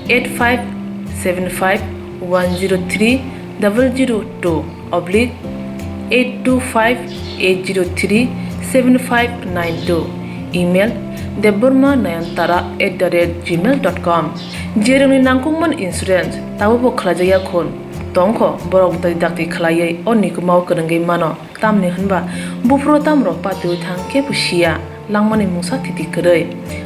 8575102825-825-803-7592 email debormanayantara@gmail.com jeroni nangkungman insurance tabo khlajaya khon tongkho borok dai dakti khlaiye onikumau kerengai mano tamni hanba bufro tamro patu thangke pusia langmani musa thiti korei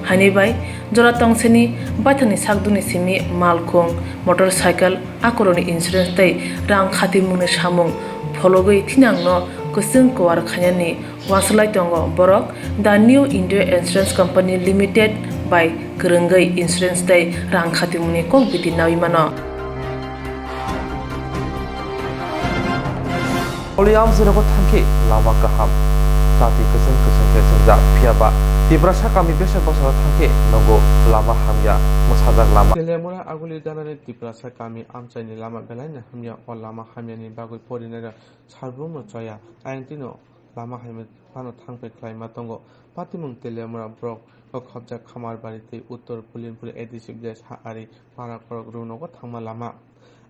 hani bai jora tongseni bathani sakduni simi malkhong motorcycle akoroni insurance tai rang khatimune samung phologoi thinangno kusung kwar khanyani waslai tongo borok the New India Insurance Company Limited by kerengai insurance tai rang khatimune kok biti nawi mano Oliam zero tangki lama kaham tati keseng kesenja piaba tibrasa kami biasa bosor tangki nogo lama hamya musajak lama telemura aguli danane tibrasa kami amchaini lama belaina hamya o lama hamyani bagui porinera sarbum chaya aintino lama hamya pano thangpe klaima tongo patimung telemura brok o khobja khamar barite uttor pulinpul edisip des ari para korok runogo thangma lama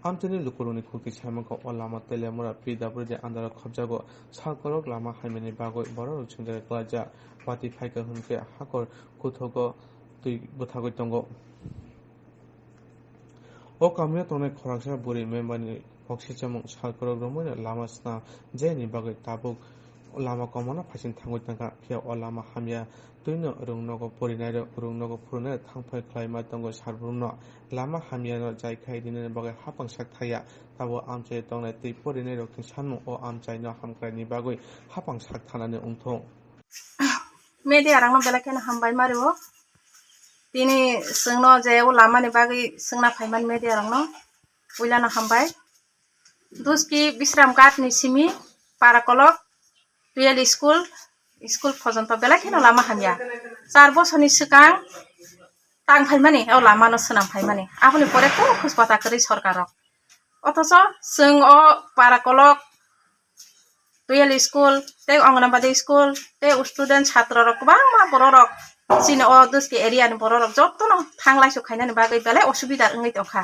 amtini lukuruni khuki samako o lama telemura PWD andara khobjago sakorok lama haimeni bagoi boro chungde klaja pati phaika hunke hakor kuthogo tui buthagoi tongo o kamya tonai khoraksa buri membani pokshi chamung sakorok romone lama sna jeni bagoi tabuk lama komona phasin thangoi tangka phia o lama hamya tuino rungnogo porinai rungnogo purunai thangphai khlaima tongo sarbrumno lama hamyano jaikhai dinene bagai hapang sak thaya tabo amchai tongnai tei porinai rokni sanmu o amchaino hamkraini bagoi hapang sak thanane ungthong media rangno belakena hambai maribo tini sengno je o lamani bagoi sengna phaiman media rangno uilana hambai duski bisram kat ni simi parakolok real school পর্যন্ত বেলা কেন লামা হামিয়া 4 বছরনি সিগাं টাंफायमानि ও লামাनो सोनांफायमानि आबनि परे को खुसपाता करि सरकारक अथच जों अ पाराकलक twelve school ते anganwadi school ते student छात्ररक गोबां मा बररक सिने अ दुस्की एरियानि बररक जत्तनो थांलाय सुखायनानि बागै बेलाय असुबिदा ओङै दखा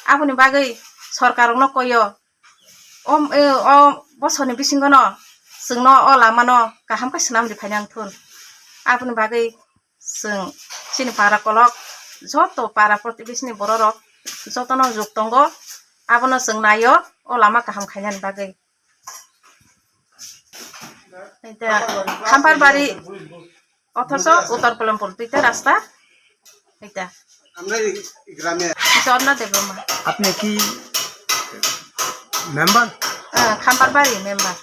आबनि बागै सरकारनो कयो अ बसरनि बिसिंगनो जोंनो अ लामानो गाहामखौ सोनामरि फायनां थुन आबनि बागै जों सिनि पाराकलक जत्त पारा प्रतिबेशनि बररक जत्तनो जुग दंग आबनो जों नायो अ लामा गाहाम खायनानि बागै खाम्पारबारि अथच उत्तर कलमपुर दुईटा रास्ता এটা আমরা এই গ্রামে জর্না দেবমা আপনি কি মেম্বার খাম্পারবাড়ি মেম্বার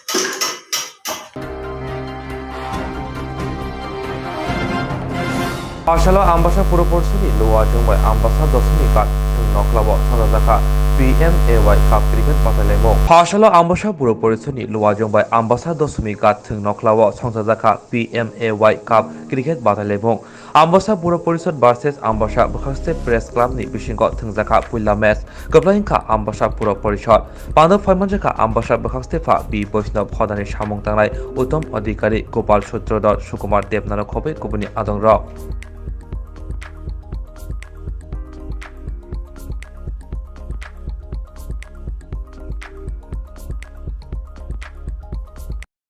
পাঠশালা আমবাসা পুর পরিষদनि लोवा जोंबाय আমবাসা दशमी काट नक्लाबो साजाजाखा PMAY काप क्रिकेट बादायलायमु पाठशाला আমবাসা पुर परिषदनि लोवा जोंबाय আমবাসা दशमी काट नक्लाबो साजाजाखा PMAY काप क्रिकेट बादायलायमु আমবাসা पुर परिषद भार्सेस আমবাসা बखास्ते प्रेस क्लाबनि बिसिंग थंजाखा पुइला मैच गब्लायंखा আমবাসা पुर परिषद पांडव फाइमानजाखा আমবাসা बखास्ते फा बि वैष्णव हदानि सामं तांनाय उत्तम अधिकारी गोपाल सूत्रधर सुकुमार देवनानो खबे गुबुननि आदं र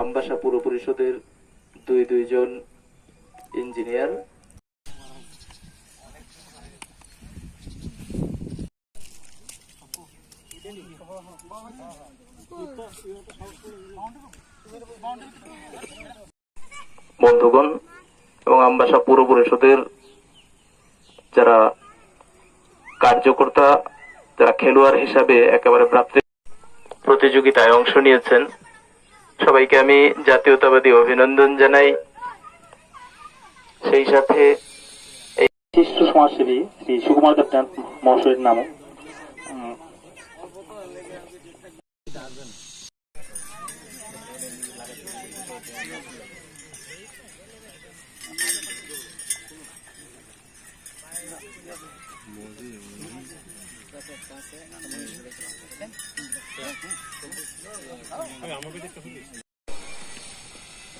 আমবাসা পুর পরিষদের দুইজন ইঞ্জিনিয়ার বন্ধুগণ এবং আমবাসা পুর পরিষদের যারা কার্যকর্তা যারা খেলোয়াড় হিসাবে একেবারে প্রাপ্ত প্রতিযোগিতায় অংশ নিয়েছেন সবাইকে আমি জাতীয়তাবাদী অভিনন্দন জানাই সেই সাথে এই বিশিষ্ট সমাজসেবী শ্রী সুকুমার দেবনাথ মহাশয়ের নাম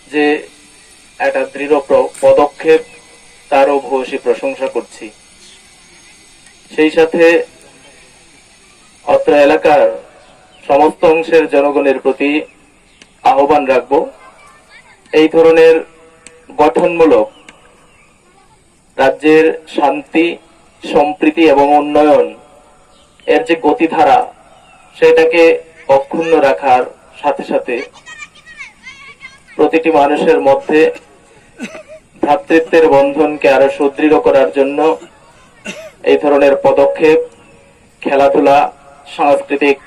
যে একটা দৃঢ় পদক্ষেপ তারও ভূয়সী প্রশংসা করছি সেই সাথে অত্র এলাকার সমস্ত অংশের জনগণের প্রতি আহ্বান রাখব এই ধরনের গঠনমূলক রাজ্যের শান্তি সম্প্রীতি এবং উন্নয়ন এর যে গতিধারা সেটাকে অক্ষুণ্ণ রাখার সাথে সাথে প্রতিটি মানুষের মধ্যে ভ্রাতৃত্বের বন্ধনকে আরো সুদৃঢ় করার জন্য এই ধরনের পদক্ষেপ খেলাধুলা সাংস্কৃতিক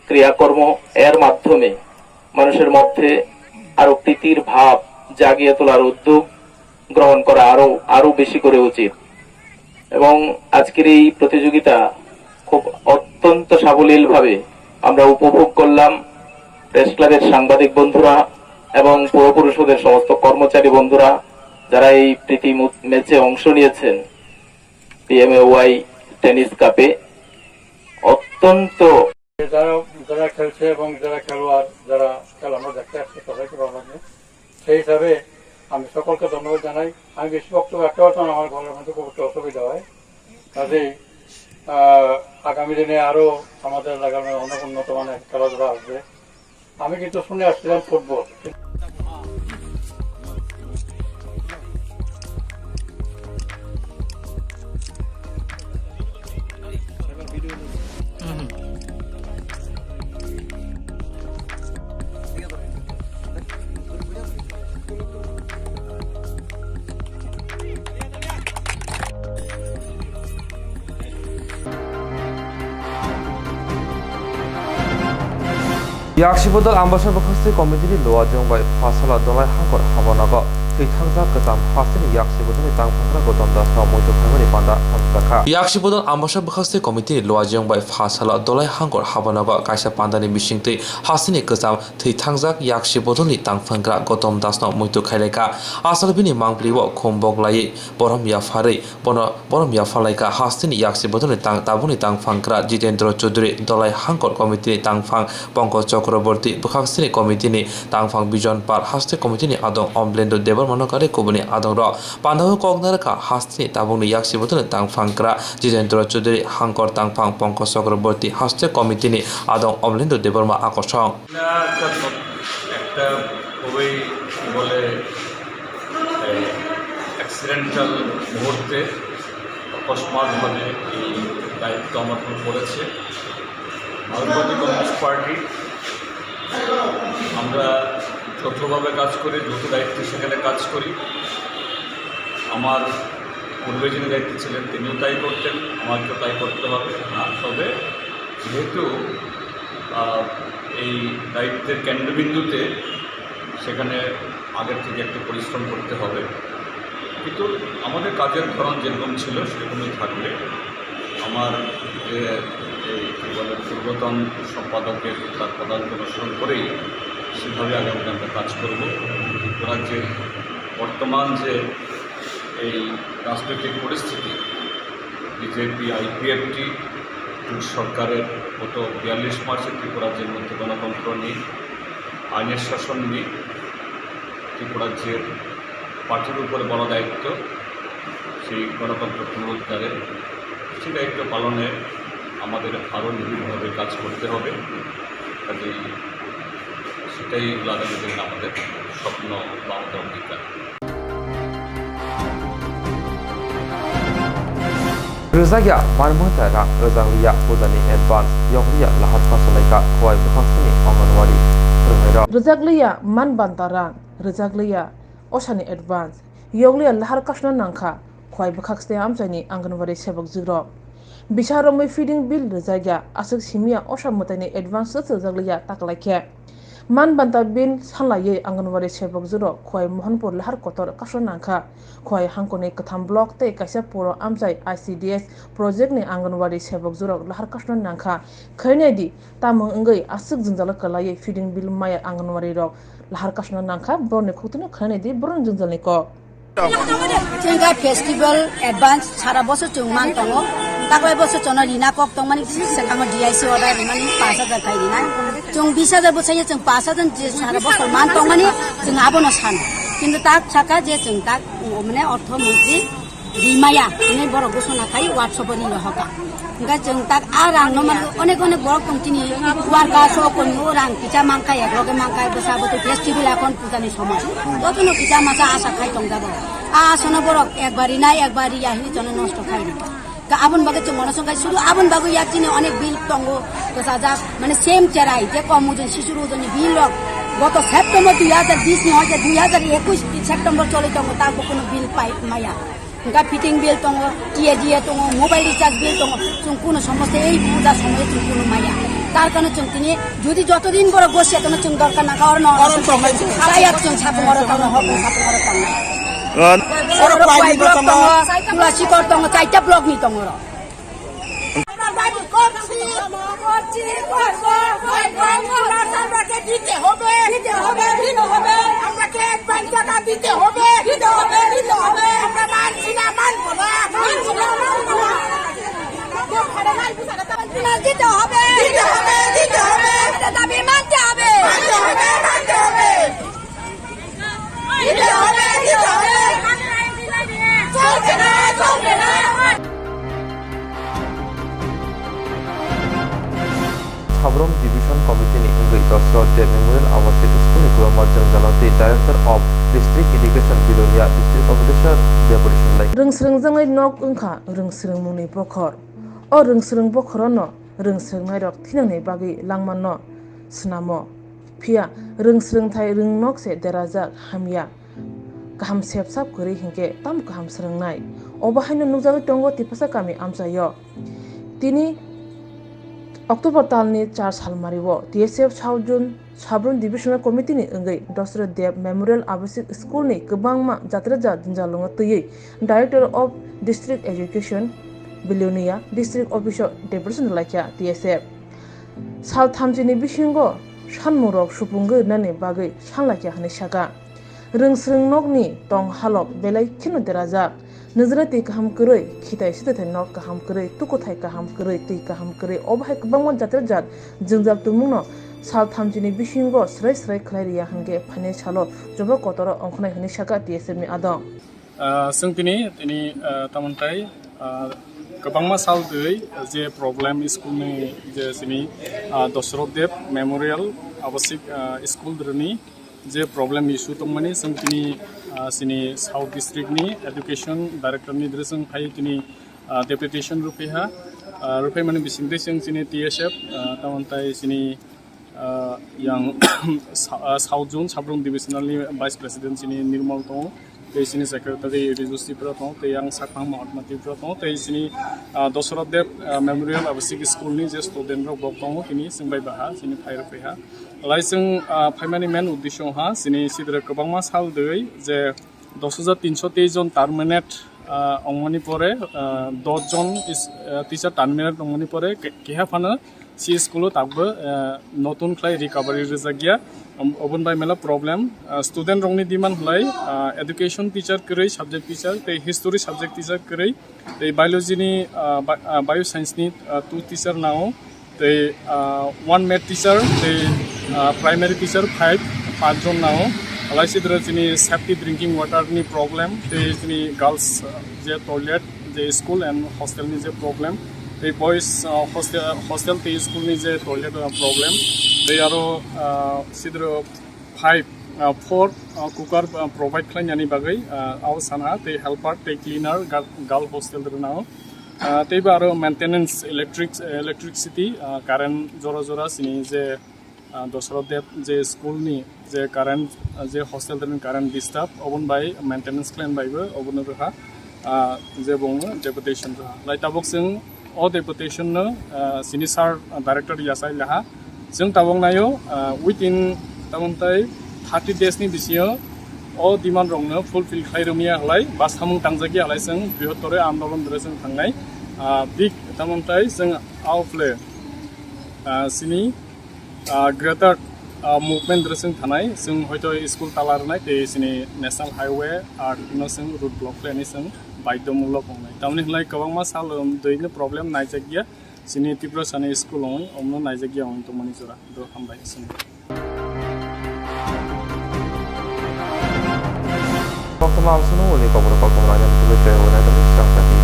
ক্রিয়াকর্ম এর মাধ্যমে মানুষের মধ্যে আরো প্রীতির ভাব জাগিয়ে তোলার উদ্যোগ গ্রহণ করা আরো বেশি করে উচিত এবং আজকের এই প্রতিযোগিতা খুব অত্যন্ত সাবলীলভাবে আমরা উপভোগ করলাম প্রেস ক্লাবের সাংবাদিক বন্ধুরা এবং পুর পরিষদের সমস্ত কর্মচারী বন্ধুরা যারা এই প্রীতি ম্যাচে অংশ নিয়েছেন PMAY টেনিস কাপে অত্যন্ত যারা খেলছে এবং যারা খেলোয়াড় যারা খেলানো দেখতে আসছে সবাইকে ভালো লাগে সেই হিসাবে আমি সকলকে ধন্যবাদ জানাই আমি বেশি বক্তব্য একটা কথা আমার ঘরের মধ্যে খুব একটু অসুবিধা হয় কাজেই আগামী দিনে আরো আমাদের এলাকার অনেক উন্নত মানের খেলাধুলা আসবে আমি কিন্তু শুনে আসছিলাম ফুটবল याक्षिबदल আমবাসা बखास्ते कमिटिनि लोवा जोंबाय पाठशाला दलाय हांखर हाबनाग थैथांजाक गोजाम हास्टेनि याक्षिबोदनि तांफांग्रा गौतम दास मुइतो खाइमानि पान्दा थांखा याक्षिबोदन आम्बासा बखास्ते कमिटिनि लुवाजियं बाय फासाला दलाय हांगर हाबानागा काइसा पान्दानि मिसिंतै हास्टेनि गोजाम थैथांजाक याक्षिबोदनि तांफांग्रा गौतम दास मुइतो खाइलायका आसालबिनि मांग्लिव खुमबगलायै बरम याफारै बरम याफालायका हास्टेनि याक्षिबोदनि ताबुनि तांफांग्रा जितेन्द्र चौधुरी दलाय हांगर कमिटिनि तांफां पंकज चक्रवर्ती बखास्तेनि कमिटिनि तांफां बिजन पाल हास्ते कमिटिनि आदं अमलेन्दु देबरमानकारि कुबुनि आदं र पान्दाव कगनारका हास्तेनि ताबुनि याक्षिबोदनि तांफांग्रा जितेन्द्र चौधुरी हांकर तांफां पंकज चक्रवर्ती हास्ते कमिटिनि आदं अमलेन्दु देबरमा আকর্ষণ একটা খুবই বলে অ্যাক্সিডেন্টাল মুহূর্তে অকস্মাৎভাবে এই দায়িত্ব আমার উপর পড়েছে ভারতবাদী কমিউনিস্ট পার্টি আমরা যৌথভাবে কাজ করি যৌথ দায়িত্ব সেখানে কাজ করি আমার পূর্বে যিনি দায়িত্ব ছিলেন তিনিও তাই করতেন আমাকেও তাই করতে হবে না তবে যেহেতু এই দায়িত্বের কেন্দ্রবিন্দুতে সেখানে আগের থেকে একটু পরিশ্রম করতে হবে কিন্তু আমাদের কাজের ধরন যেরকম ছিল সেরকমই থাকবে আমার যে কী বলে পূর্বতন সম্পাদকের তার পদাঙ্ক অনুসরণ করেই সেভাবে আগামীতে আমরা কাজ করব রাজ্যের বর্তমান যে এই রাজনৈতিক পরিস্থিতি বিজেপি আইপিএফটি সরকারের গত 42 মাসে ত্রিপুরা রাজ্যের মধ্যে গণতন্ত্র নেই আইনের শাসন নেই ত্রিপুরা রাজ্যের পার্টির উপরে বড় দায়িত্ব সেই গণতন্ত্র পুনরুদ্ধারের সেই দায়িত্ব পালনে আমাদের আরও নিবিড়ভাবে কাজ করতে হবে কাজেই সেটাই আগামী দিনে আমাদের স্বপ্ন বা আমাদের অঙ্গীকার Rezagya marmata rang rezanglia pudani advance yonglia lahat fasalika khwai bukhastini anganwadi rungera Rezaglia man bantarang rezaglia osani advance yonglia lahar kasna nangkha khwai bukhakste amchani anganwadi sebak jigro bisharomai feeding bill rezagya asuk simia osamutani advance rezaglia taklaike man banta bin sanlaye anganwadi sebak jigro khwai mohanpur lahar kotor kasna nangkha khwai hangkoni katham block te kaisa poro amjai ICDS project ni anganwadi sebak jurok lahar kasna nangkha khainedi tamung ngai asuk jinjal kalaye feeding bill maya anganwadi rok lahar kasna nangkha borne khutune khainedi boron jinjalni ko Cengga festival advance sara bosor cungman tongo taklai bosor chono rina kok tong mani sekamo DIC order mani 5000 kai rina chung 20000 bosaya chung 5000 je sara bosor man tong mani chung abono san কিন্তু তাক ছাকা যে chung tak মানে অর্থমন্ত্রী রিমায়া ini বড় ঘোষণা খাই হোয়াটসঅ্যাপে নিয়ে হকা nga chung tak arang no man onek onek bor kontini warga so kon orang kicha mangkai ekloge mangkai bosa boto festival এখন পূজানি সময় ততনো কিচা মাছা আশা খাই টং যাব আসনে বড় একবারই নাই একবারই আহি জন নষ্ট খাই না আবন বাগে তো মনসংখ্যা শুধু আবন বাগু ইয়াচিনে অনেক বিল টঙ্গ bosa যা মানে সেম চেরাই যে কম ওজন শিশুর ওজন বিল গত সেপ্টেম্বর 2020 নি হয় 2021 সেপ্টেম্বর চলে টঙ্গ তা কোনো বিল পাই মায়া nga fitting bill tong TAGA tong mobile recharge bill tong chung কোনো সমস্যা এই পূজা সময়ে chung কোনো মায়া তার কারণে chung তিনি যদি যতদিন বড় বসে কোনো chung দরকার না কারণ অরণ তো খালাই chung ছাপ মরে কারণ হবে ছাপ মরে কারণ ওর পাই ব্লক তং তুলসী কর তং চাইটা ব্লক নি তং ওর দিতে হবে আমাকে টাকা দিতে হবে আমরা মানছি না মানবো না দিতে হবে এটা দাবি মানতে হবে চলবে না Sabrom Division Committee ni Ingrid Dosro de Memorial Awarded School ni Kuamarjan Jalati Director of District Education Bilonia District Officer Deputation Like Rengsreng jangai nok ungkha rengsreng muni pokhor o rengsreng pokhorono rengsreng nairok thinani bagi langmanno snamo phia rengsreng thai rengnok se derajak hamya kaham sepsap kori hingke tam kaham srengnai obahaino nukjagoi tongo tipasa kami amsayo tini October talni 4 salmariwo TSF Saujun Sabrun Divisional Committee ni engai Dr. Dev Memorial Abasik School ni kebangma jatraja jinjalonga tuyei Director of District Education Bilonia District Officer Depression Lakya TSF South Hamjini Bishingo Shanmurok Shupungge nani bagai Shanlakya hani shaka Rungsrung nokni tong halok belai kino deraja Nazrati kaham kuroi khitai sita nok kaham kuroi tukothai kaham kuroi tui kaham kuroi obhai kebangma jatrajat jingjab tumungno South Hamjini Bishingo Srai Srai Claria Hange Pane Chalo Joba Kotoro Onknai Hani Shaka TSM ni Adam Sungtini ini tamantai kebangma sal dei je problem school ni je sini Dosroddev Memorial Abasik School drani je problem issue tongmani sungtini sini South District ni Education Director ni dresung phai tini deputation rupiha rupai mani bisingde sini TSF tamantai sini yang South Zone Sabrung Divisional Vice President sini Nirmal Tong sini Secretary Rizusi Pratong yang Sakpang Mahatmati Pratong sini Dosroddev Memorial Abasik School ni je student rok bokong kini singbai baha sini phai rupiha laisung phaimani men uddishyo ha sini sidra kobangma sal dei je 10323 John terminate অংমনি পরে 10 জন teacher terminate অংমনি পরে কেহা ফানা C স্কুলত আগবো নতুন ক্লাই recovery রেজাগিয়া অবন বাই মেলা প্রবলেম স্টুডেন্ট রংনি ডিমান্ড হলাই এডুকেশন টিচার করেই সাবজেক্ট টিচার তে হিস্টোরি সাবজেক্ট টিচার করেই তে বায়োলজিনি বায়ো সায়েন্সনি 2 টিচার নাও তে 1 ম্যাথ টিচার তে primary teacher 5 John now Alaisidra sini safety drinking water ni problem te sini girls je toilet je school and hostel ni je problem te boys hostel te school ni je toilet problem te aro sidro 4 cooker provide khlai ani bagai au sana te helper te cleaner girl hostel dernao te aro maintenance electricity current jora sini je Dosroddev je school ni je current je hostel den current disturb obon by maintenance claim by obon ha je bong deputation lai tabok sing o deputation no sini sir director yasai laha sing tabong nayo within tamontai 30 days ni bisio o demand rong no fulfill khairumia halai bas hamung tangjagi halai sing bihottore andolon dresing thangnai big tamontai sing outplay sini greater movement dressing thanai sing hoito school talar nai te sini national highway ar no sing road block plani sing baidamulok onai tamni hlai kawangma sal doine problem nai jagia sini tipro sani school on omno nai jagia on to mani jora do hambai sing Waktu malam sunu oli kabur kabur aja tuh cewek wanita misal tadi